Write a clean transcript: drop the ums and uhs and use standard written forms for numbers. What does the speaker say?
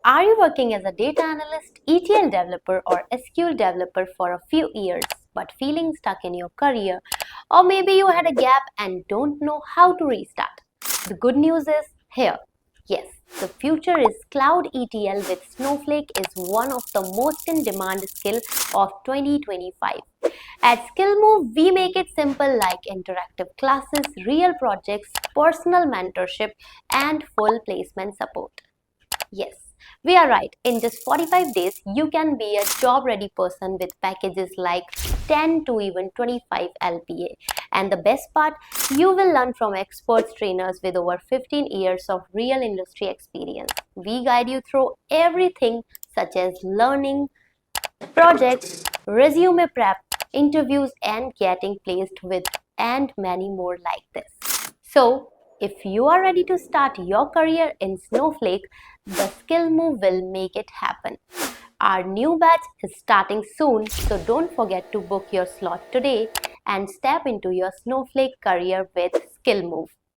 Are you working as a data analyst, ETL developer, or SQL developer for a few years but feeling stuck in your career? Or maybe you had a gap and don't know how to restart. The good news is here. Yes, the future is cloud ETL with Snowflake is one of the most in demand skill of 2025. At SkillMove, we make it simple like interactive classes, real projects, personal mentorship, and full placement support. Yes, we are right. In just 45 days, you can be a job ready person with packages like 10 to even 25 LPA. And the best part, you will learn from experts trainers with over 15 years of real industry experience. We guide you through everything such as learning, projects, resume prep, interviews, and getting placed with and many more like this. So, if you are ready to start your career in Snowflake, the SkillMove will make it happen. Our new batch is starting soon, so don't forget to book your slot today and step into your Snowflake career with SkillMove.